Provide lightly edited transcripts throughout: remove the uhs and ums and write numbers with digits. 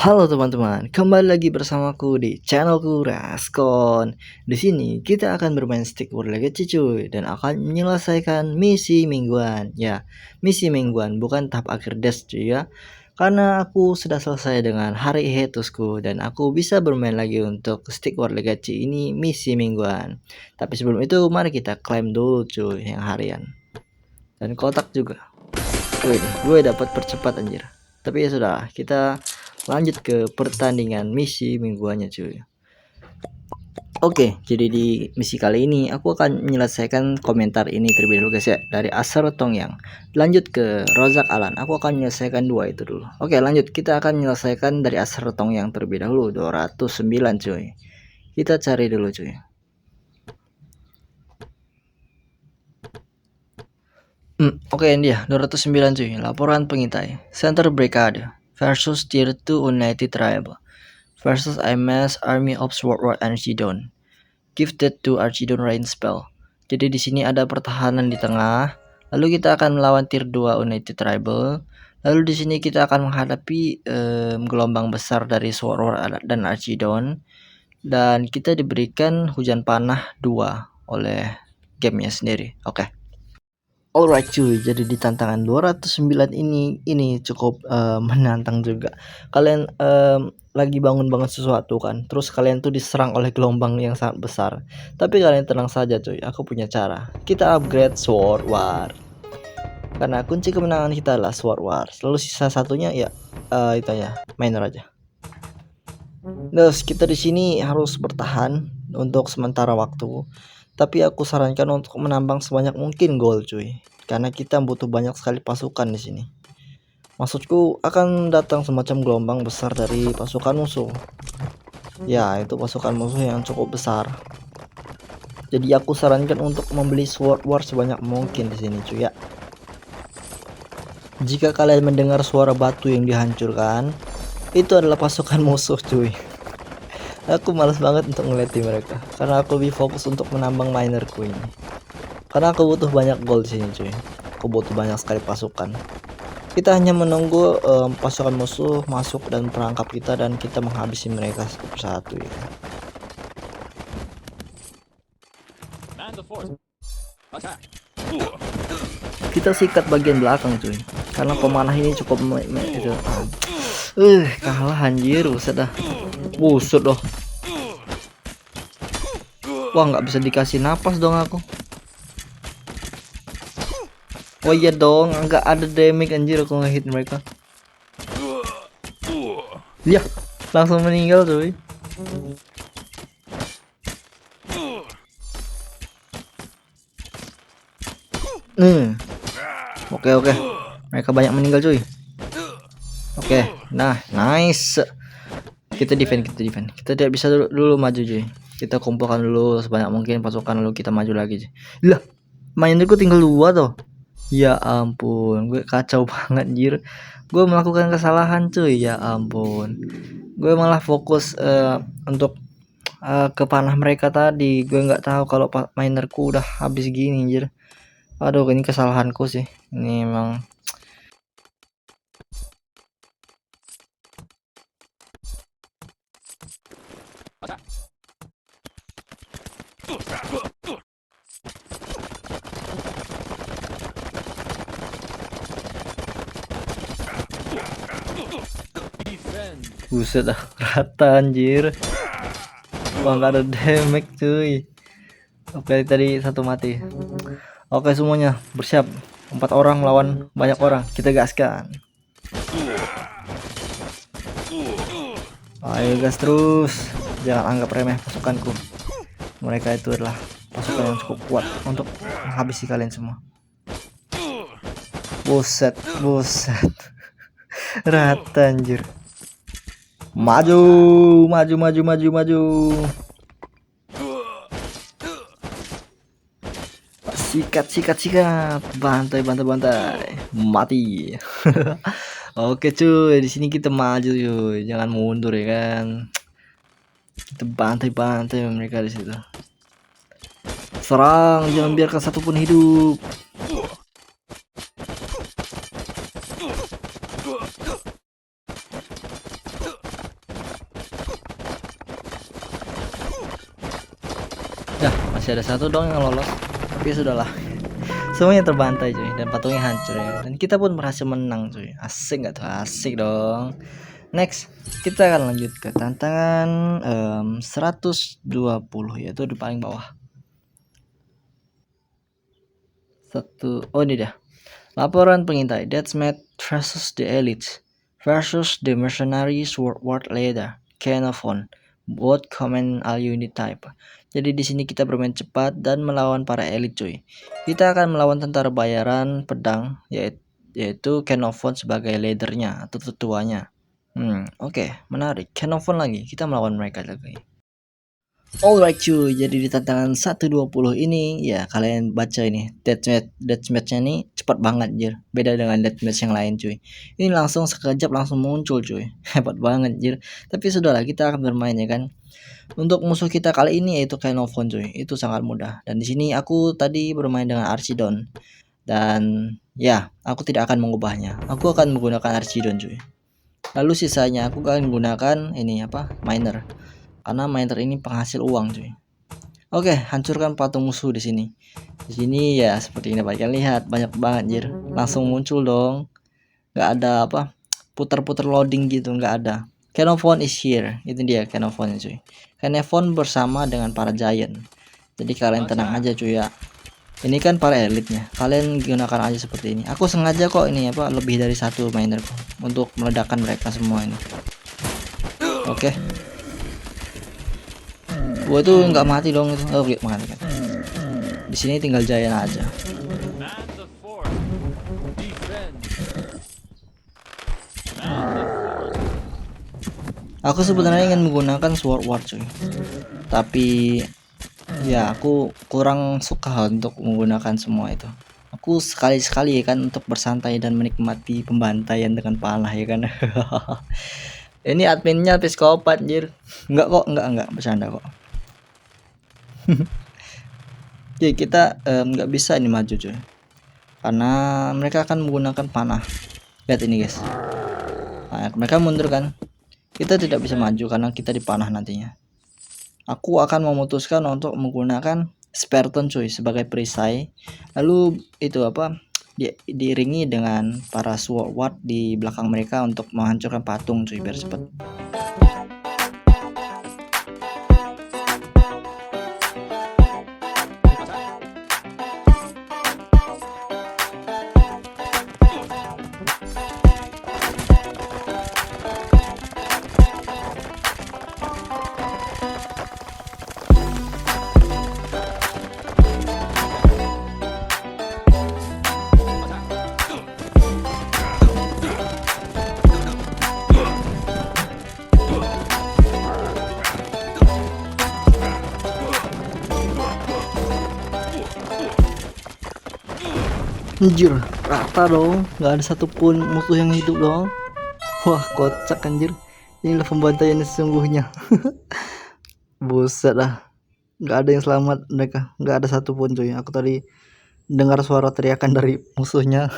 Halo teman-teman, kembali lagi bersamaku di channelku Raskon. Di sini kita akan bermain Stick War Legacy cuy dan akan menyelesaikan misi mingguan. Ya, misi mingguan bukan tahap akhir dash cuy ya. Karena aku sudah selesai dengan hari hiatusku dan aku bisa bermain lagi untuk Stick War Legacy ini misi mingguan. Tapi sebelum itu mari kita klaim dulu cuy yang harian. Dan kotak juga. Wih, gue dapat percepat anjir. Tapi ya sudah, kita lanjut ke pertandingan misi mingguannya cuy. Oke, jadi di misi kali ini aku akan menyelesaikan komentar ini terlebih dahulu guys ya, dari Aser Tongyang. Lanjut ke Rozak Alan, aku akan menyelesaikan dua itu dulu. Oke, lanjut, kita akan menyelesaikan dari Aser Tongyang terlebih dahulu, 209 cuy. Kita cari dulu cuy. Oke, ini dia 209 cuy. Laporan pengintai Center Brigade versus Tier 2 United Tribe versus IMS Army of Swordward Archidon. Gifted to Archidon Rain Spell. Jadi di sini ada pertahanan di tengah. Lalu kita akan melawan Tier 2 United Tribal. Lalu di sini kita akan menghadapi gelombang besar dari Swordward dan Archidon. Dan kita diberikan hujan panah 2 oleh gamenya sendiri. Oke. Alright cuy, jadi di tantangan 209 ini cukup menantang juga. Kalian lagi bangun sesuatu kan, terus kalian tuh diserang oleh gelombang yang sangat besar. Tapi kalian tenang saja cuy, aku punya cara. Kita upgrade Sword War. Karena kunci kemenangan kita adalah Sword War. Lalu sisa satunya ya itu ya, minor aja. Terus kita di sini harus bertahan untuk sementara waktu. Tapi aku sarankan untuk menambang sebanyak mungkin gold cuy. Karena kita butuh banyak sekali pasukan di sini. Maksudku akan datang semacam gelombang besar dari pasukan musuh. Ya, itu pasukan musuh yang cukup besar. Jadi aku sarankan untuk membeli Sword War sebanyak mungkin di sini cuy ya. Jika kalian mendengar suara batu yang dihancurkan, itu adalah pasukan musuh cuy. Aku malas banget untuk ngeliatin mereka karena aku lebih fokus untuk menambang minerku ini. Karena aku butuh banyak gold di sini cuy. Aku butuh banyak sekali pasukan. Kita hanya menunggu pasukan musuh masuk dan perangkap kita dan kita menghabisi mereka satu persatu ya. Kita sikat bagian belakang cuy. Karena pemanah ini cukup itu. Kalah anjir, buset dah. Buset loh. Wah, nggak bisa dikasih napas dong aku. Oh iya dong, nggak ada damage anjir aku nge-hit mereka. Ya, langsung meninggal cuy. Oke. Mereka banyak meninggal cuy. Oke, nah, nice. Kita defend. Kita tidak bisa dulu maju cuy. Kita kumpulkan dulu sebanyak mungkin pasukan lalu kita maju lagi cuy. Lah, mainanku tinggal 2 tuh. Ya ampun, gue kacau banget anjir. Gue melakukan kesalahan cuy, ya ampun. Gue malah fokus untuk ke panah mereka tadi. Gue nggak tahu kalau minerku udah habis gini anjir. Aduh, ini kesalahanku sih. Ini emang buset dah, rata anjir. Wah, nggak ada damage cuy. Oke, tadi satu mati. Oke, semuanya bersiap. 4 orang melawan banyak orang. Kita gaskan. Ayo gas terus. Jangan anggap remeh pasukanku. Mereka itu adalah pasukan yang cukup kuat untuk menghabisi kalian semua. Buset. Rata anjir. Maju. Sikat. Bantai. Mati. Oke cuy, di sini kita maju cuy. Jangan mundur ya kan. Kita bantai mereka di situ. Serang, jangan biarkan satupun hidup. masih ada satu dong yang lolos, tapi sudahlah. Semuanya terbantai cuy, dan patungnya hancur ya. Dan kita pun berhasil menang cuy. Asik gak tuh? Asik dong. Next, kita akan lanjut ke tantangan 120, yaitu di paling bawah. Oh ini dah. Laporan pengintai Deathmatch versus the Elites versus the Mercenary Sword Leader Xenophon. Both command all unit type. Jadi di sini kita bermain cepat dan melawan para elit cuy. Kita akan melawan tentara bayaran pedang yaitu Xenophon sebagai leadernya atau tetuanya. Oke, menarik. Xenophon lagi. Kita melawan mereka lagi. Alright cuy, jadi di tantangan 120 ini ya kalian baca ini deathmatch-nya ini cepat banget jir. Beda dengan deathmatch yang lain cuy. Ini langsung sekejap langsung muncul cuy. Hebat banget jir. Tapi sudahlah, kita akan bermain ya kan. Untuk musuh kita kali ini yaitu Xenophon cuy. Itu sangat mudah. Dan di sini aku tadi bermain dengan Archidon. Dan ya, aku tidak akan mengubahnya. Aku akan menggunakan Archidon cuy. Lalu sisanya aku akan menggunakan ini miner. Karena miner ini penghasil uang cuy. Oke, hancurkan patung musuh di sini. Di sini ya seperti ini kalian lihat, banyak banget jir. Langsung muncul dong. Gak ada putar-putar loading gitu, gak ada. Xenophon is here. Itu dia Xenophon cuy. Xenophon bersama dengan para giant. Jadi kalian tenang aja cuy ya. Ini kan para elitnya. Kalian gunakan aja seperti ini. Aku sengaja kok ini lebih dari satu miner untuk meledakkan mereka semua ini. Oke. Gua tuh nggak mati dong itu. Oh, mati kan. Di sini tinggal giant aja. Aku sebenarnya ingin menggunakan sword war cuy. Tapi ya aku kurang suka untuk menggunakan semua itu. Aku sekali-sekali ya kan untuk bersantai dan menikmati pembantaian dengan panah ya kan. Ini adminnya psikopat anjir. Enggak bercanda kok. Jadi kita nggak bisa ini maju cuy. Karena mereka akan menggunakan panah. Lihat ini guys. Nah, mereka mundur kan. Kita tidak bisa maju karena kita dipanah nantinya. Aku akan memutuskan untuk menggunakan Spartan cuy sebagai perisai. Lalu itu diiringi dengan para sword di belakang mereka untuk menghancurkan patung cuy biar cepat. Anjir, rata dong, nggak ada satupun musuh yang hidup dong. Wah, kocak anjir. Inilah pembantaian sesungguhnya. Buset lah, nggak ada yang selamat mereka, nggak ada satupun cuy. Aku tadi dengar suara teriakan dari musuhnya.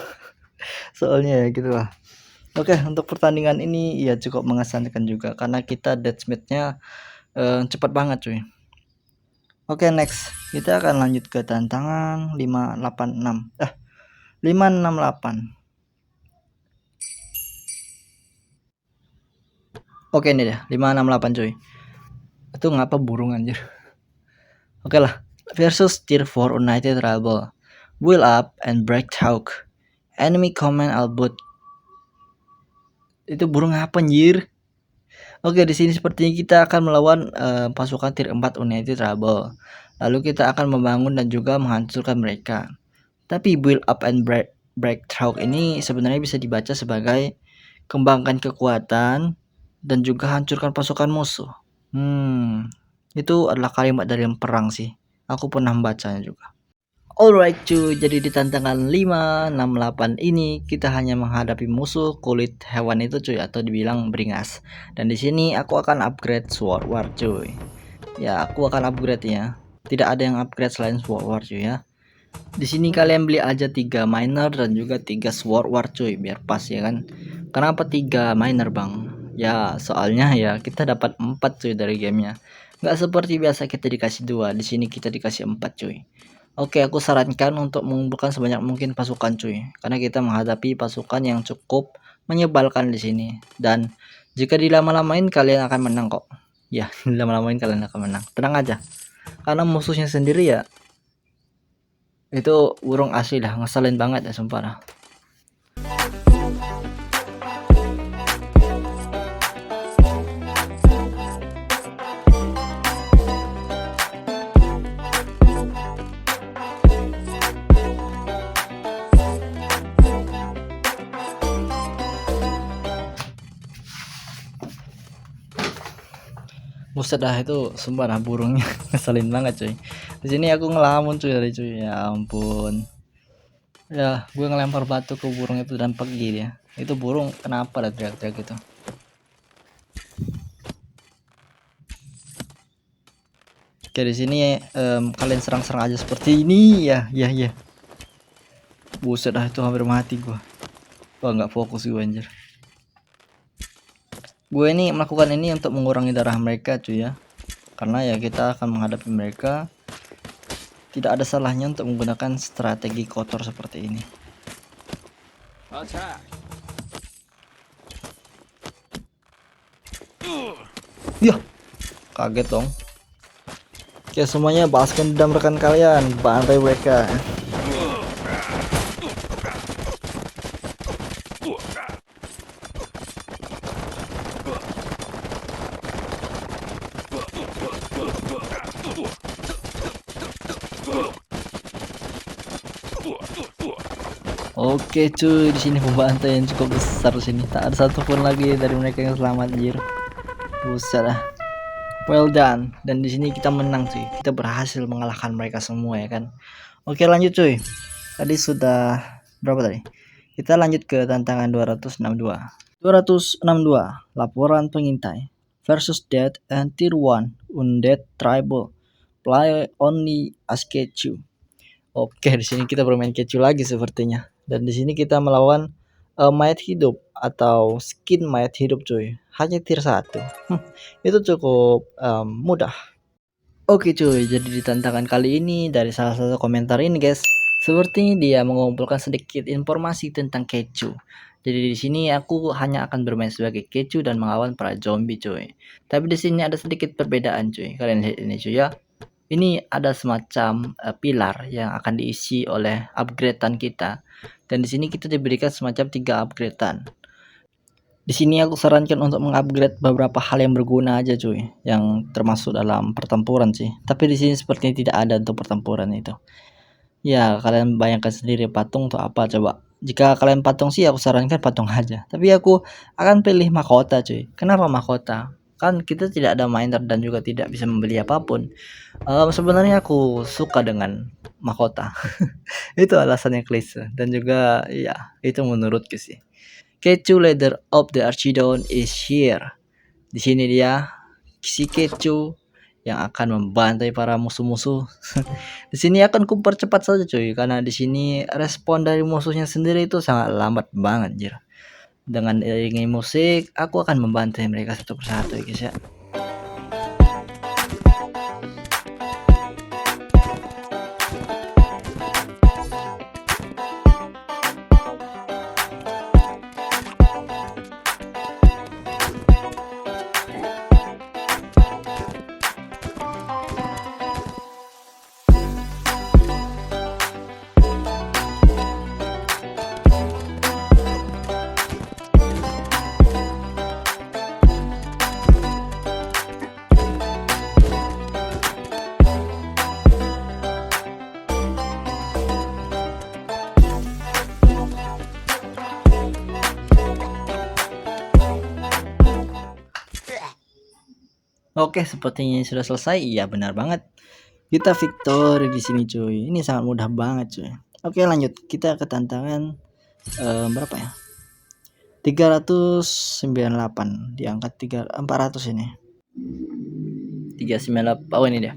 Soalnya ya gitulah. Oke, untuk pertandingan ini ya cukup mengesankan juga karena kita deathmatch-nya cepat banget cuy. Oke, next kita akan lanjut ke tantangan 568. Oke, ini deh 568 cuy. Itu ngapa burung anjir. Oke lah, versus tier 4 United Rebel. Wheel up and break talk. Enemy command Albut. Itu burung apa anjir? Oke, di sini sepertinya kita akan melawan pasukan tier 4 United Rebel. Lalu kita akan membangun dan juga menghancurkan mereka. Tapi build up and break talk ini sebenarnya bisa dibaca sebagai kembangkan kekuatan dan juga hancurkan pasukan musuh. Itu adalah kalimat dari yang perang sih. Aku pernah membacanya juga. Alright cuy, jadi di tantangan 568 ini kita hanya menghadapi musuh kulit hewan itu cuy, atau dibilang beringas. Dan di sini aku akan upgrade sword war cuy. Ya, aku akan upgrade ya. Tidak ada yang upgrade selain sword war cuy ya. Di sini kalian beli aja 3 miner dan juga 3 sword war cuy biar pas ya kan. Kenapa 3 miner bang? Ya, soalnya ya kita dapat 4 cuy dari gamenya. Nggak seperti biasa kita dikasih 2, di sini kita dikasih 4 cuy. Oke, aku sarankan untuk mengumpulkan sebanyak mungkin pasukan cuy, karena kita menghadapi pasukan yang cukup menyebalkan di sini. Dan jika dilama-lamain kalian akan menang kok. Ya, dilama-lamain kalian akan menang. Tenang aja. Karena musuhnya sendiri ya itu burung asli lah, ngeselin banget ya sumpah lah. Buset dah itu sumpah dah burungnya ngeselin banget cuy. Di sini aku ngelamun cuy dari cuy. Ya ampun. Ya, gue ngelempar batu ke burung itu dan pergi dia. Itu burung kenapa dah teriak-teriak gitu. Oke, di sini kalian serang-serang aja seperti ini ya. Ya, ya. Buset dah itu hampir mati gua. Wah, nggak fokus gue anjir. Gue ini melakukan ini untuk mengurangi darah mereka cuy ya. Karena ya kita akan menghadapi mereka. Tidak ada salahnya untuk menggunakan strategi kotor seperti ini. Ya, kaget dong. Oke, semuanya balaskan dendam rekan kalian, bantai mereka. Oke cuy, di sini pembantai yang cukup besar di sini. Tak ada satupun lagi dari mereka yang selamat anjir. Buset lah. Well done. Dan di sini kita menang cuy. Kita berhasil mengalahkan mereka semua ya kan. Oke, lanjut cuy. Tadi sudah berapa tadi? Kita lanjut ke tantangan 262. 262, laporan pengintai versus Dead and Tier 1 Undead Tribal. Play only as Kechu. Oke, di sini kita bermain Kechu lagi sepertinya. Dan di sini kita melawan mayat hidup atau skin mayat hidup cuy. Hanya tier 1. Itu cukup mudah. Oke cuy, jadi di tantangan kali ini dari salah satu komentar ini guys, sepertinya dia mengumpulkan sedikit informasi tentang Kechu. Jadi di sini aku hanya akan bermain sebagai Kechu dan melawan para zombie cuy. Tapi di sini ada sedikit perbedaan cuy. Kalian lihat ini cuy ya. Ini ada semacam pilar yang akan diisi oleh upgradean kita. Dan di sini kita diberikan semacam 3 upgradean. Di sini aku sarankan untuk mengupgrade beberapa hal yang berguna aja cuy, yang termasuk dalam pertempuran sih. Tapi di sini sepertinya tidak ada untuk pertempuran itu. Ya, kalian bayangkan sendiri patung untuk apa coba. Jika kalian patung sih aku sarankan patung aja. Tapi aku akan pilih mahkota cuy. Kenapa mahkota? Kan kita tidak ada miner dan juga tidak bisa membeli apapun. Sebenarnya aku suka dengan mahkota. Itu alasannya klise dan juga ya itu menurutku sih. Kechu leader of the Archidon is here. Di sini dia si Kechu yang akan membantai para musuh-musuh. Di sini akan kupercepat saja cuy, karena di sini respon dari musuhnya sendiri itu sangat lambat banget anjir. Dengan iringi musik, aku akan membantai mereka satu persatu ya guys ya. Oke, sepertinya sudah selesai. Iya, benar banget. Kita victory di sini cuy. Ini sangat mudah banget cuy. Oke, lanjut. Kita ke tantangan berapa ya? 398 diangkat 400 ini. 398. Oh, ini dia.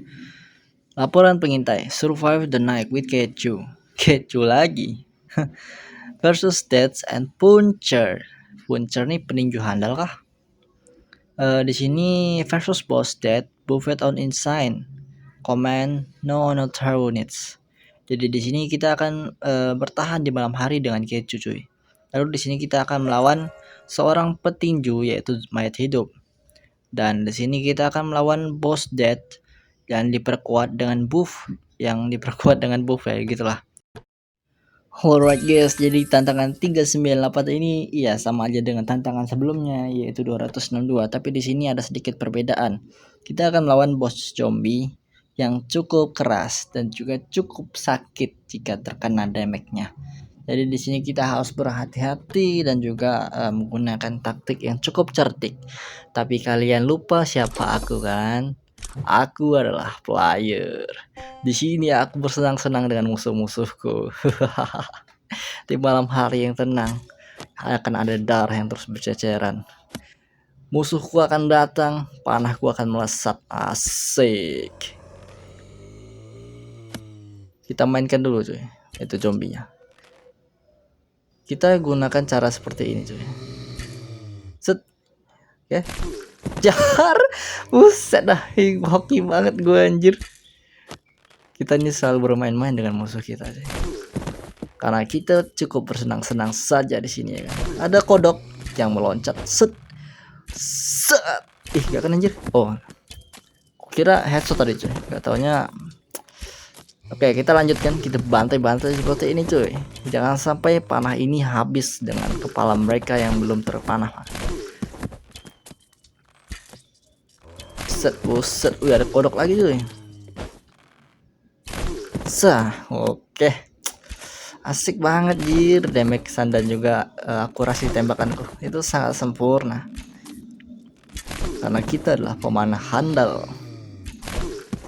Laporan pengintai, survive the night with Kechu. Kechu lagi. Versus Deaths and Puncher. Puncher nih peninju handal kah? Di sini versus boss dead, buffet on inside, command no other units. Jadi di sini kita akan bertahan di malam hari dengan keju cuy. Lalu di sini kita akan melawan seorang petinju yaitu mayat hidup. Dan di sini kita akan melawan boss dead dan diperkuat dengan buff ya gitulah. Alright guys, jadi tantangan 398 ini iya sama aja dengan tantangan sebelumnya yaitu 262, tapi di sini ada sedikit perbedaan. Kita akan melawan bos zombie yang cukup keras dan juga cukup sakit jika terkena damage-nya. Jadi di sini kita harus berhati-hati dan juga menggunakan taktik yang cukup cerdik. Tapi kalian lupa siapa aku kan? Aku adalah player. Di sini aku bersenang-senang dengan musuh-musuhku. Di malam hari yang tenang akan ada darah yang terus berceceran. Musuhku akan datang, panahku akan melesat. Asik. Kita mainkan dulu cuy, itu zombinya. Kita gunakan cara seperti ini cuy. Set. Oke. Jar. Buset dah, hoki banget gue anjir. Kita ini selalu bermain-main dengan musuh kita cuy. Karena kita cukup bersenang-senang saja di sini ya kan. Ada kodok yang meloncat. Set. Set. Ih, gak kan anjir. Oh. Kira headshot tadi cuy. Gak taunya. Oke, kita lanjutkan. Kita bantai-bantai seperti ini cuy. Jangan sampai panah ini habis dengan kepala mereka yang belum terpanah. Set, buset. Wih, ada kodok lagi cuy. Sah, oke. Asik banget jir, damage dan juga akurasi tembakanku itu sangat sempurna. Karena kita adalah pemanah handal.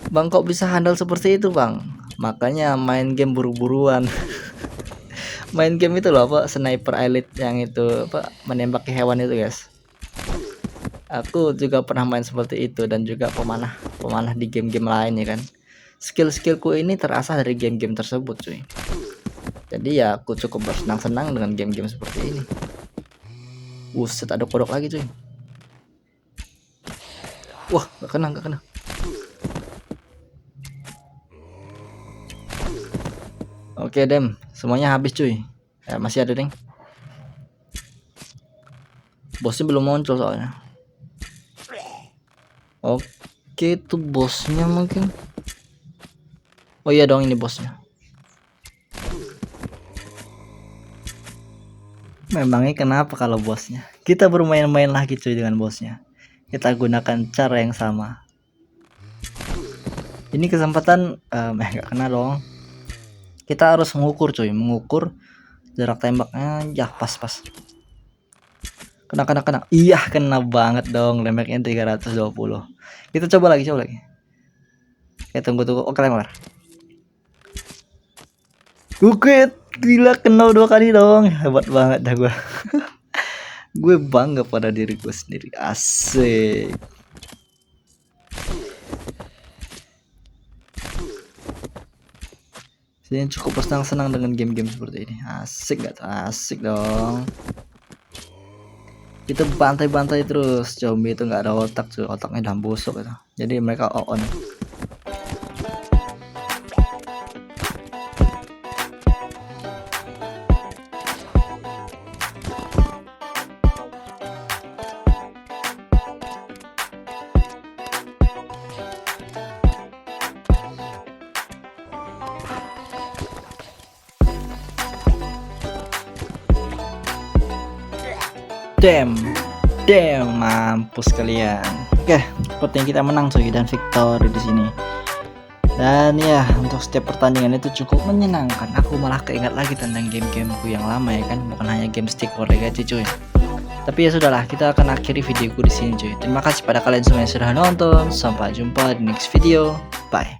Bang, kok bisa handal seperti itu bang? Makanya main game buru-buruan. Main game itu loh apa, sniper elite yang itu apa, menembaki hewan itu guys. Aku juga pernah main seperti itu dan juga pemanah di game-game lain ya kan. Skill-skillku ini terasah dari game-game tersebut cuy. Jadi ya aku cukup bersenang-senang dengan game-game seperti ini. Buset, ada kodok lagi cuy. Wah, gak kena. Oke dem, semuanya habis cuy. Ya, masih ada deng. Bosnya belum muncul soalnya. Oke, itu bosnya mungkin. Oh iya dong, ini bosnya. Memangnya kenapa kalau bosnya? Kita bermain-main lagi cuy dengan bosnya. Kita gunakan cara yang sama. Ini kesempatan gak kena dong. Kita harus mengukur cuy, mengukur jarak tembaknya. Ya pas. Kena. Iya, kena banget dong. Damage-nya 320. Kita coba lagi. Oke, tunggu. Oke, lempar. Oke, gila, kena 2 kali dong. Hebat banget dah gue. Gue bangga pada diriku sendiri. Asik. Saya cukup senang dengan game-game seperti ini. Asik gak? Asik dong. Kita bantai-bantai terus. Zombie itu nggak ada otak cuy. Otaknya udah busuk gitu. Jadi mereka on. Damn, mampus kalian. Oke, sepertinya kita menang cuy dan victory di sini. Dan ya, untuk setiap pertandingan itu cukup menyenangkan. Aku malah keingat lagi tentang game-gameku yang lama ya kan, bukan hanya game stick Warrigachi cuy. Tapi ya sudahlah, kita akan akhiri videoku di sini cuy. Terima kasih pada kalian semua yang sudah nonton. Sampai jumpa di next video. Bye.